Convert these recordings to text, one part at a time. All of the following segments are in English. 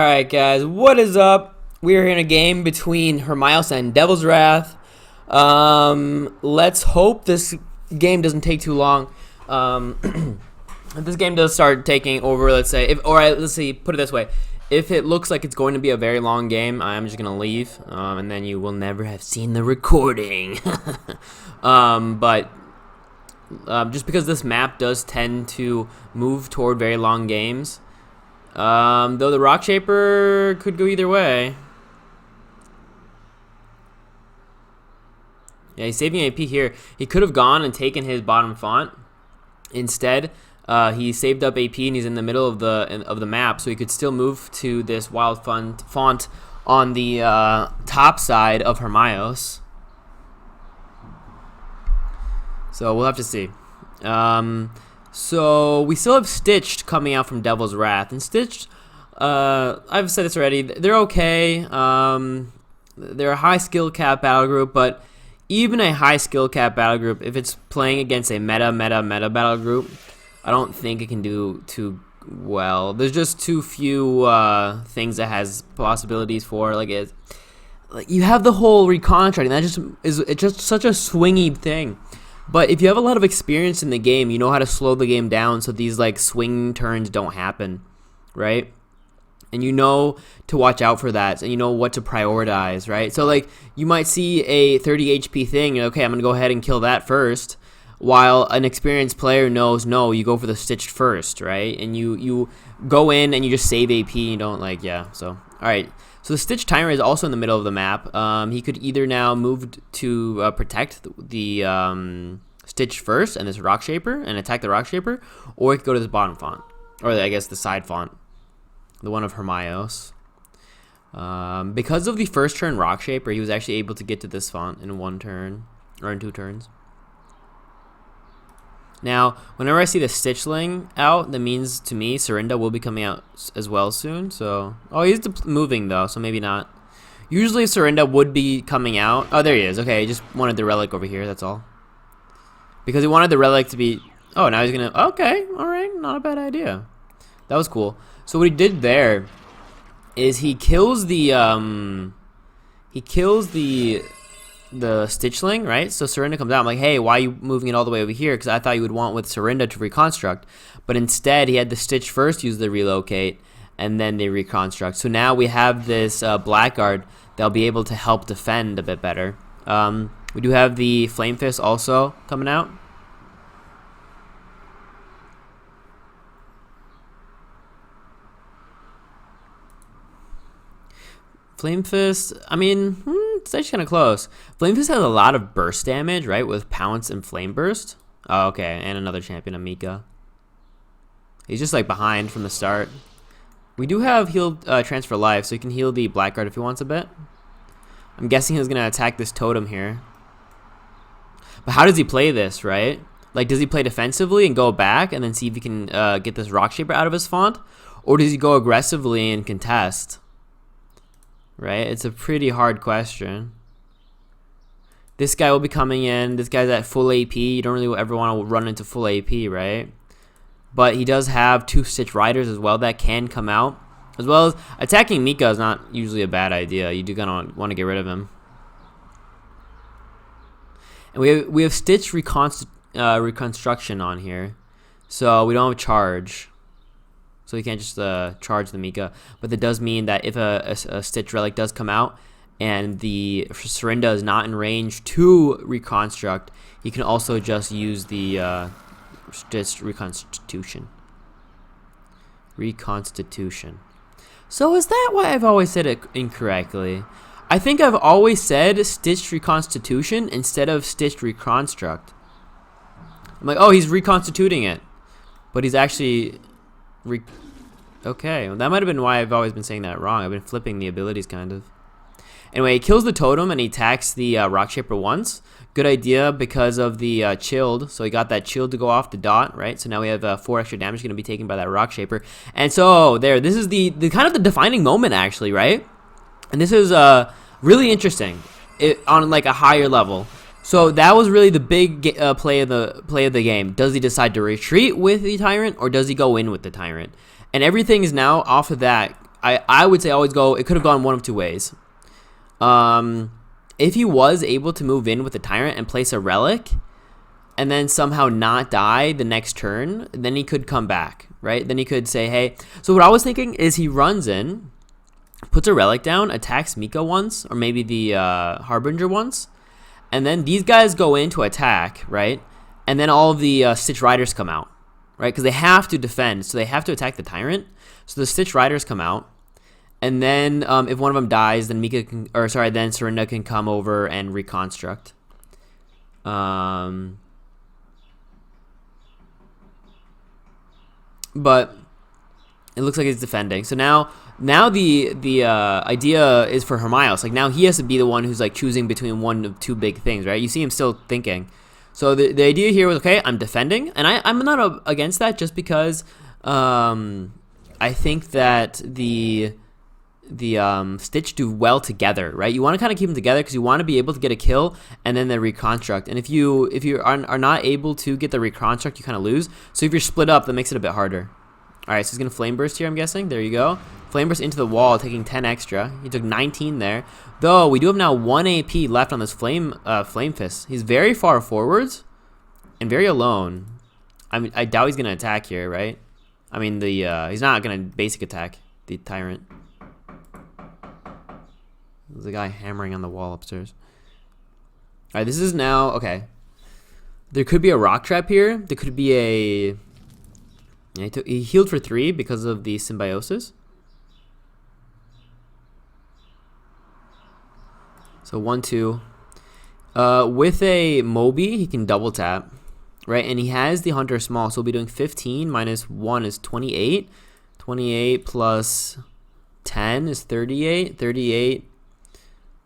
Alright guys, what is up? We are in a game between Hermaios and Devilswrath. Let's hope this game doesn't take too long. If this game does start taking over, let's say, let's see, put it this way. If it looks like it's going to be a very long game, I'm just going to leave, and then you will never have seen the recording. Just because this map does tend to move toward very long games, though the Rock Shaper could go either way. Yeah, he's saving AP here. He could have gone and taken his bottom font. Instead, he saved up AP and he's in the middle of the map, so he could still move to this wild font on the top side of Hermaios. So we'll have to see. So we still have Stiched coming out from Devilswrath, and Stiched, I've said this already, they're okay. They're a high skill cap battle group, but even a high skill cap battle group, if it's playing against a meta battle group, I don't think it can do too well. There's just too few things that has possibilities for. Like you have the whole recontracting. It's just such a swingy thing. But if you have a lot of experience in the game, you know how to slow the game down so these like swing turns don't happen, right? And you know to watch out for that, and you know what to prioritize, right? So like you might see a 30 HP thing, and okay, I'm gonna go ahead and kill that first, while an experienced player knows no, you go for the Stitched first, right? And you go in and you just save AP. And you don't so all right. So the Stitch timer is also in the middle of the map. He could either now move to protect the Stitch first and this Rock Shaper and attack the Rock Shaper, or he could go to this bottom font, or I guess the side font, the one of Hermaios. Because of the first turn Rock Shaper, he was actually able to get to this font in one turn, or in 2 turns. Now, whenever I see the Stitchling out, that means to me Serinda will be coming out as well soon. So, oh, he's moving though, so maybe not. Usually Serinda would be coming out. Oh, there he is. Okay, he just wanted the relic over here. That's all. Because he wanted the relic to be. Oh, now he's gonna. Okay, all right, not a bad idea. That was cool. So what he did there is he kills the Stitchling, right? So Serinda comes out. I'm like, hey, why are you moving it all the way over here? Because I thought you would want with Serinda to reconstruct. But instead, he had the Stitch first use the relocate, and then they reconstruct. So now we have this Blackguard that'll be able to help defend a bit better. We do have the Flame Fist also coming out. Flame Fist, I mean, it's actually kind of close. Flame Fist has a lot of burst damage, right, with Pounce and Flame Burst. Oh, okay, and another champion, Amika. He's just like behind from the start. We do have healed transfer life, so he can heal the Blackguard if he wants a bit. I'm guessing he's gonna attack this totem here. But how does he play this, right? Like, does he play defensively and go back and then see if he can get this Rock Shaper out of his font? Or does he go aggressively and contest? Right? It's a pretty hard question. This guy will be coming in. This guy's at full AP. You don't really ever want to run into full AP, right? But he does have 2 Stitch Riders as well that can come out. As well as attacking Mika is not usually a bad idea. You do gonna want to get rid of him. And we have Stitch reconstruction on here, so we don't have charge. So you can't just charge the Mika, but that does mean that if a Stitch relic does come out and the Serinda is not in range to reconstruct, he can also just use the Stitch reconstitution. So is that why I've always said it incorrectly? I think I've always said Stitched reconstitution instead of Stitched reconstruct. I'm like, oh, he's reconstituting it, but he's actually okay, well, that might have been why I've always been saying that wrong. I've been flipping the abilities, kind of. Anyway, he kills the totem and he attacks the Rock Shaper once. Good idea because of the chilled. So he got that chilled to go off the dot, right? So now we have 4 extra damage going to be taken by that Rock Shaper. And so this is the kind of the defining moment, actually, right? And this is really interesting on like a higher level. So that was really the big play of the game. Does he decide to retreat with the Tyrant, or does he go in with the Tyrant? And everything is now off of that I would say always go. It could have gone one of two ways. If he was able to move in with the Tyrant and place a relic, and then somehow not die the next turn, then he could come back, right? Then he could say, hey. So what I was thinking is he runs in, puts a relic down, attacks Mika once, or maybe the Harbinger once, and then these guys go in to attack, right? And then all of the Stitch Riders come out, right? Because they have to defend, so they have to attack the Tyrant. So the Stitch Riders come out, and then if one of them dies, then then Serinda can come over and reconstruct. But it looks like he's defending. So now the idea is for Hermaios. Like, now he has to be the one who's like choosing between one of two big things, right? You see him still thinking. So the idea here was, okay, I'm defending, and I'm not against that, just because I think that the Stitch do well together, right? You want to kind of keep them together because you want to be able to get a kill and then the reconstruct. And if you are not able to get the reconstruct, you kind of lose. So if you're split up, that makes it a bit harder. All right, so he's gonna flame burst here, I'm guessing. There you go. Flame burst into the wall, taking 10 extra. He took 19 there. Though we do have now 1 AP left on this flame fist. He's very far forwards and very alone. I mean, I doubt he's gonna attack here, right? I mean, he's not gonna basic attack the Tyrant. There's a guy hammering on the wall upstairs. All right, this is now, okay. There could be a rock trap here. There could be a... Yeah, he healed for 3 because of the symbiosis. So 1, 2. With a Moby, he can double tap, right? And he has the Hunter Small, so we'll be doing 15 minus 1 is 28. 28 plus 10 is 38. 38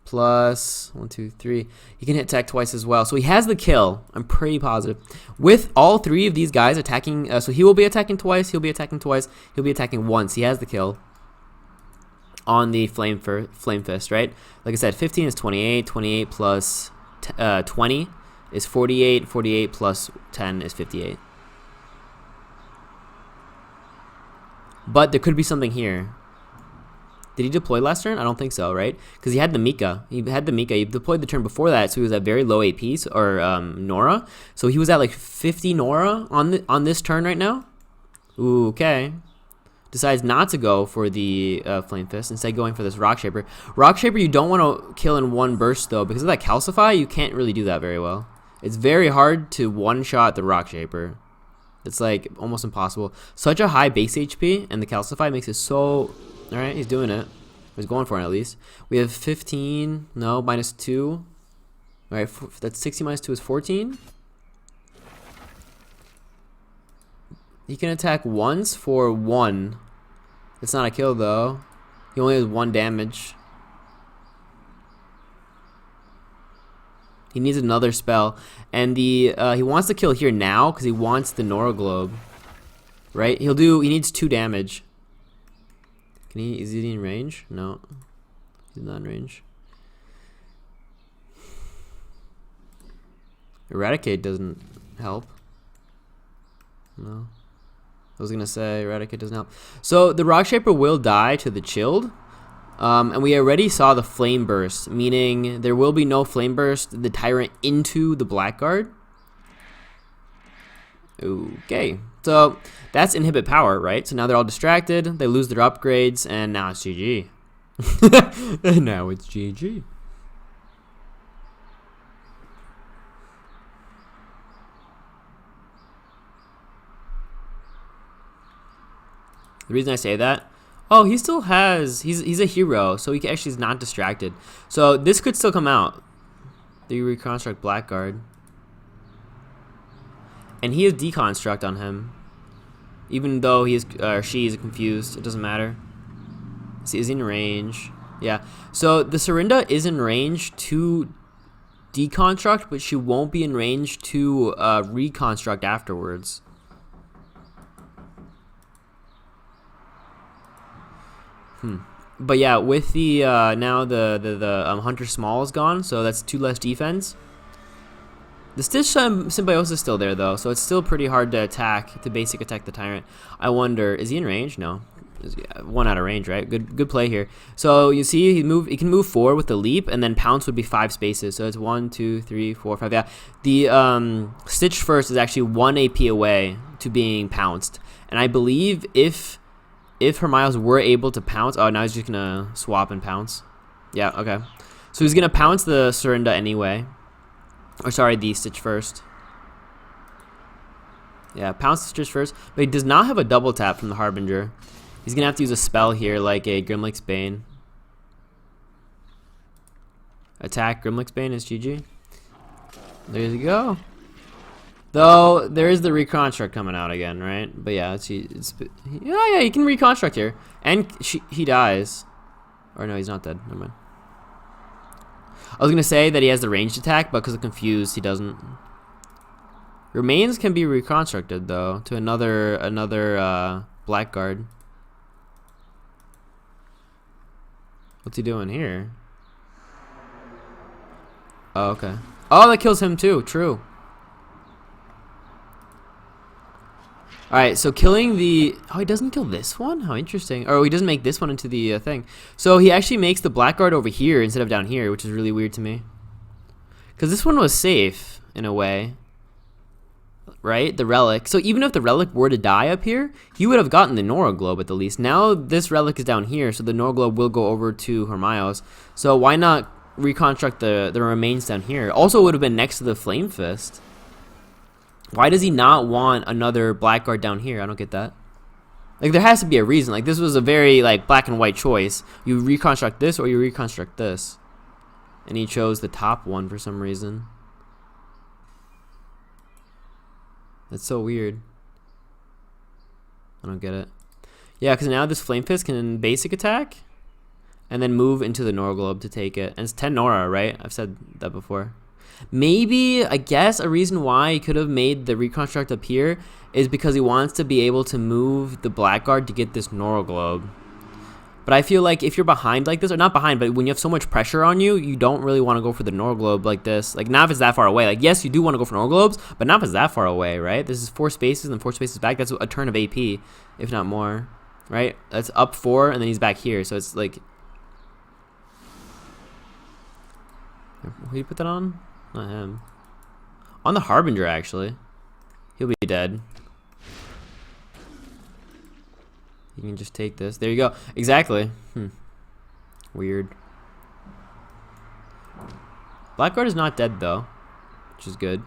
plus 1, 2, 3. He can hit attack twice as well. So he has the kill. I'm pretty positive. With all 3 of these guys attacking, so he will be attacking twice, he'll be attacking twice, he'll be attacking once. He has the kill on the flame fist, right? Like I said, 15 is 28. 28 plus 20 is 48. 48 plus 10 is 58. But there could be something here. Did he deploy last turn? I don't think so, right? Because he had the Mika. He deployed the turn before that, so he was at very low APs, or Nora. So he was at like 50 Nora on this turn right now. Ooh, okay. Decides not to go for the Flame Fist, instead going for this Rock Shaper. Rock Shaper you don't want to kill in one burst, though. Because of that Calcify, you can't really do that very well. It's very hard to one-shot the Rock Shaper. It's like almost impossible. Such a high base HP, and the Calcify makes it so... Alright, he's doing it. He's going for it at least. We have 15. No, minus 2. Alright, that's 60 minus 2 is 14. He can attack once for 1. It's not a kill though. He only has 1 damage. He needs another spell. And he wants to kill here now because he wants the Nora Globe. Right? He needs 2 damage. Is he in range? No. He's not in range. Eradicate doesn't help. No. I was gonna say Eradicate doesn't help. So the Rock Shaper will die to the Chilled. And we already saw the Flame Burst, meaning there will be no Flame Burst, the Tyrant into the Blackguard. Okay. So that's inhibit power, right? So now they're all distracted, they lose their upgrades, and now it's GG. And now it's GG. The reason I say that, oh, he still has, he's a hero, so he actually is not distracted. So this could still come out. The reconstruct Blackguard. And he has deconstruct on him. Even though he is she is confused, it doesn't matter. See, is he in range? Yeah. So the Serinda is in range to deconstruct, but she won't be in range to reconstruct afterwards. But yeah, with the now the Hunter Small is gone, so that's 2 less defense. The Stitch Symbiosis is still there though, so it's still pretty hard to basic attack the Tyrant. I wonder, is he in range? No. Yeah, 1 out of range, right? Good play here. So you see he can move 4 with the leap, and then pounce would be 5 spaces. So it's 1, 2, 3, 4, 5. Yeah. The Stitched first is actually 1 AP away to being pounced. And I believe if Hermaios were able to pounce, oh, now he's just gonna swap and pounce. Yeah, okay. So he's gonna pounce the Serinda anyway. Or sorry, the Stitch first. Yeah, pounce the Stitch first. But he does not have a double tap from the Harbinger. He's gonna have to use a spell here, like a Grimlick's Bane. Attack Grimlick's Bane is GG. There you go. Though there is the reconstruct coming out again, right? But yeah, yeah, he can reconstruct here, and he dies. Or no, he's not dead. Never mind. I was gonna say that he has the ranged attack, but because of confused, he doesn't. Remains can be reconstructed though to another blackguard. What's he doing here? Oh, okay. Oh, that kills him too. True. Alright, so killing the... Oh, he doesn't kill this one? How interesting. Or he doesn't make this one into the thing. So he actually makes the blackguard over here instead of down here, which is really weird to me. Because this one was safe, in a way. Right? The relic. So even if the relic were to die up here, he would have gotten the Nora Globe at the least. Now this relic is down here, so the Nora Globe will go over to Hermaios. So why not reconstruct the remains down here? Also, it would have been next to the Flame Fist. Why does he not want another blackguard down here? I don't get that. Like, there has to be a reason. Like, this was a very, like, black and white choice. You reconstruct this or you reconstruct this. And he chose the top one for some reason. That's so weird. I don't get it. Yeah, because now this Flame Fist can basic attack and then move into the Nora Globe to take it. And it's 10 Nora, right? I've said that before. Maybe, I guess, a reason why he could have made the reconstruct up here is because he wants to be able to move the blackguard to get this Nora Globe. But I feel like if you're behind like this, or not behind, but when you have so much pressure on you, you don't really want to go for the Nora Globe like this. Like, not if it's that far away. Like, yes, you do want to go for Nora Globes, but not if it's that far away, right? This is 4 spaces and 4 spaces back. That's a turn of AP, if not more, right? That's up 4, and then he's back here. So it's like... Who do you put that on? Not him. On the Harbinger, actually. He'll be dead. You can just take this. There you go. Exactly. Weird. Blackguard is not dead, though, which is good.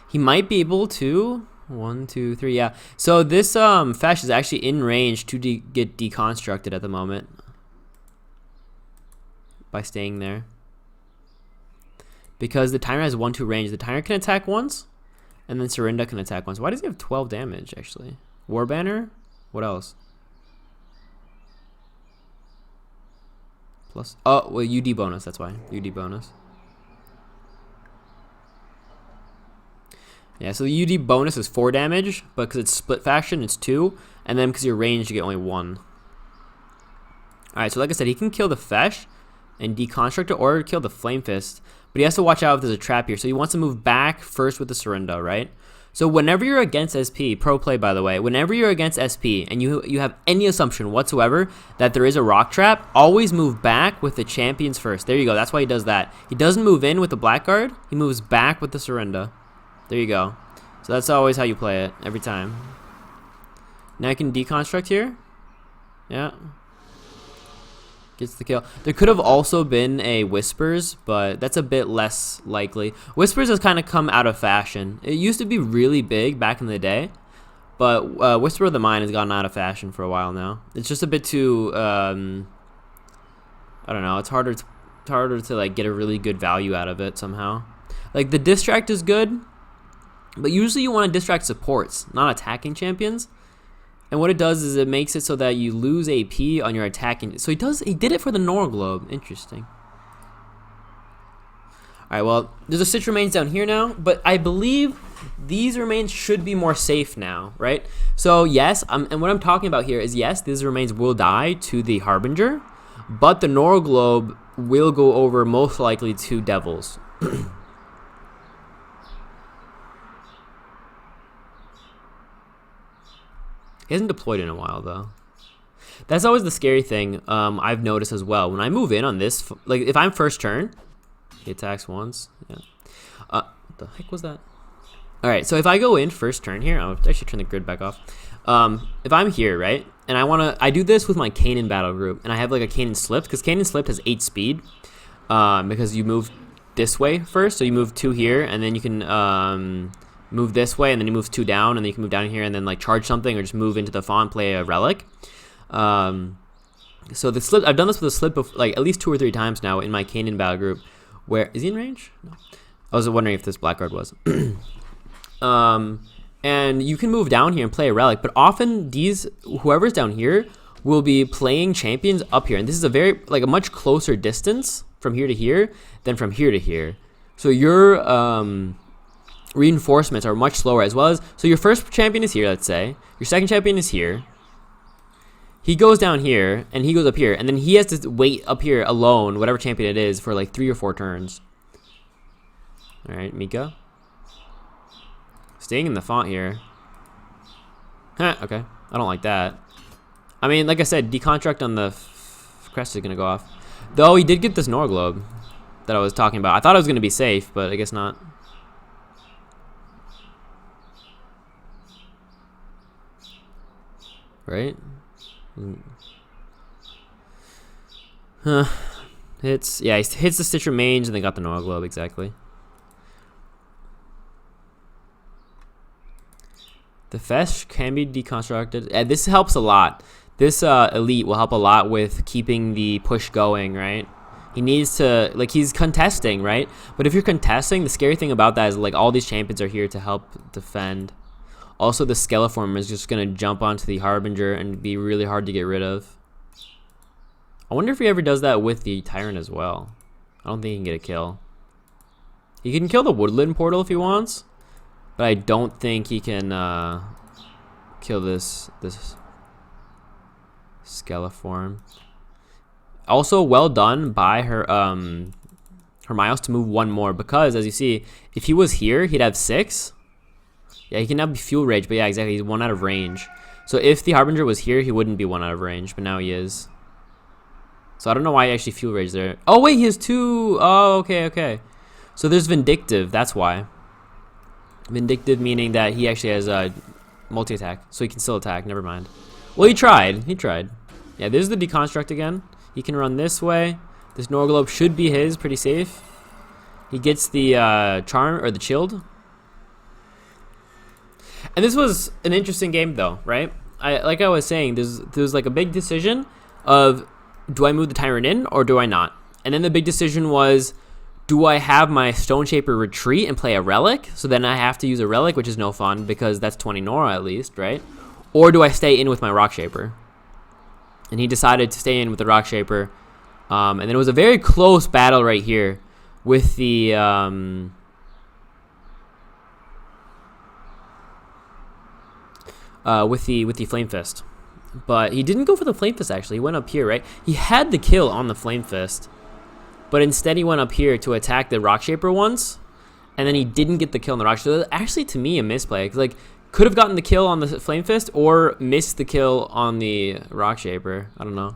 He might be able to... 1, 2, 3, yeah. So this Fesh is actually in range to get deconstructed at the moment. By staying there. Because the Tyrant has 1-2 range. The Tyrant can attack once, and then Serinda can attack once. Why does he have 12 damage, actually? War Banner? What else? Plus... Oh, well, UD bonus, that's why. UD bonus. Yeah, so the UD bonus is 4 damage, but because it's split faction, it's 2. And then because you're ranged, you get only 1. Alright, so like I said, he can kill the Fesh and deconstruct it, or kill the Flame Fist. But he has to watch out if there's a trap here. So he wants to move back first with the Serinda, right? So whenever you're against SP, pro play by the way, whenever you're against SP and you have any assumption whatsoever that there is a rock trap, always move back with the champions first. There you go. That's why he does that. He doesn't move in with the blackguard. He moves back with the Serinda. There you go. So that's always how you play it, every time. Now I can deconstruct here. Yeah. Gets the kill. There could have also been a Whispers, but that's a bit less likely. Whispers has kind of come out of fashion. It used to be really big back in the day, but Whisper of the Mind has gotten out of fashion for a while now. It's just a bit too, I don't know, it's harder to like get a really good value out of it somehow. Like the distract is good, but usually you want to distract supports, not attacking champions. And what it does is it makes it so that you lose AP on your attacking. So he did it for the Nora Globe. Interesting. Alright, well, there's a Stitch remains down here now, but I believe these remains should be more safe now, right? So yes, and what I'm talking about here is yes, these remains will die to the Harbinger, but the Nora Globe will go over most likely to Devils. He hasn't deployed in a while, though. That's always the scary thing I've noticed as well. When I move in on this, like if I'm first turn, he attacks once. Yeah. What the heck was that? All right, so if I go in first turn here, I'll actually turn the grid back off. If I'm here, right, and I do this with my Kanan battle group, and I have like a Kanan Slipped, because Kanan Slipped has 8 speed, because you move this way first, so you move 2 here, and then you can move this way, and then you move 2 down, and then you can move down here, and then like charge something, or just move into the font, play a relic. So the slip, I've done this with a slip of like at least 2 or 3 times now in my Kanan battle group. Where is he in range? No. I was wondering if this blackguard was. And you can move down here and play a relic, but often whoever's down here will be playing champions up here, and this is a much closer distance from here to here than from here to here. So your reinforcements are much slower, as well as, so your first champion is here, let's say, your second champion is here, he goes down here and he goes up here, and then he has to wait up here alone, whatever champion it is, for like 3 or 4 turns. All right, Mika staying in the font here. Okay, I don't like that. I mean, like I said, deconstruct on the crest is gonna go off, though. He did get this Nora globe that I was talking about. I thought it was gonna be safe, but I guess not. Right? Hits, yeah, he hits the Stitch Remains and they got the Nora globe, exactly. The Fesh can be deconstructed. This helps a lot. This elite will help a lot with keeping the push going, right? He needs to, like, he's contesting, right? But if you're contesting, the scary thing about that is, like, all these champions are here to help defend. Also, the Skeleform is just going to jump onto the Harbinger and be really hard to get rid of. I wonder if he ever does that with the Tyrant as well. I don't think he can get a kill. He can kill the Woodland Portal if he wants, but I don't think he can kill this Skeleform. Also, well done by her Hermaios to move 1 more, because as you see, if he was here, he'd have 6. Yeah, he can now be Fuel Rage, but yeah, exactly, he's 1 out of range. So if the Harbinger was here, he wouldn't be 1 out of range, but now he is. So I don't know why he actually Fuel Rage there. Oh wait, he has 2. Oh, okay. So there's Vindictive, that's why. Vindictive meaning that he actually has a multi-attack, so he can still attack, never mind. Well, he tried. Yeah, this is the deconstruct again. He can run this way. This Nora globe should be his, pretty safe. He gets the charm, or the chilled. And this was an interesting game though, right? Like I was saying, there's like a big decision of, do I move the Tyrant in or do I not? And then the big decision was, do I have my Stone Shaper retreat and play a relic? So then I have to use a relic, which is no fun because that's 20 Nora at least, right? Or do I stay in with my Rock Shaper? And he decided to stay in with the Rock Shaper. And then it was a very close battle right here with the Flame Fist. But he didn't go for the Flame Fist actually. He went up here, right? He had the kill on the Flame Fist, but instead he went up here to attack the Rock Shaper once, and then he didn't get the kill on the Rock Shaper. So that's actually, to me, a misplay. Like, could have gotten the kill on the Flame Fist or missed the kill on the Rock Shaper. I don't know.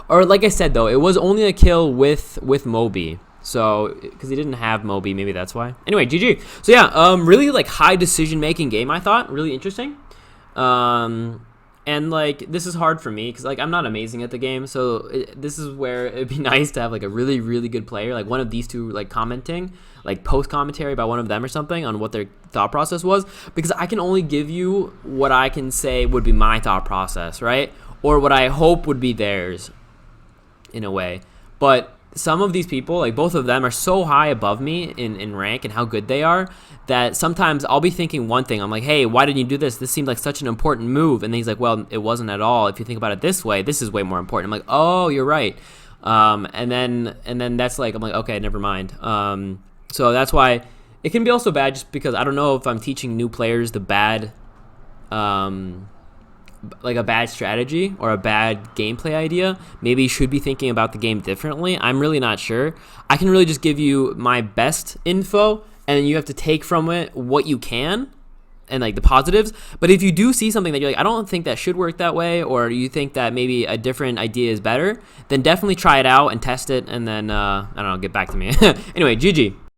Or like I said though, it was only a kill with Moby. So, because he didn't have Moby, maybe that's why. Anyway, GG. So yeah, really like high decision making game, I thought. Really interesting. And like, this is hard for me because like I'm not amazing at the game, so this is where it'd be nice to have like a really, really good player, like one of these two, like commenting, like post commentary by one of them or something on what their thought process was, because I can only give you what I can say would be my thought process, right? Or what I hope would be theirs in a way. But some of these people, like both of them, are so high above me in rank and how good they are that sometimes I'll be thinking one thing. I'm like, hey, why didn't you do this? This seemed like such an important move. And then he's like, well, it wasn't at all. If you think about it this way, this is way more important. I'm like, oh, you're right. And then that's like, I'm like, okay, never mind. So that's why it can be also bad, just because I don't know if I'm teaching new players the bad, like a bad strategy or a bad gameplay idea. Maybe you should be thinking about the game differently. I'm really not sure. I can really just give you my best info, and then you have to take from it what you can, and like the positives. But if you do see something that you're like, I don't think that should work that way, or you think that maybe a different idea is better, then definitely try it out and test it, and then I don't know, get back to me. Anyway, GG.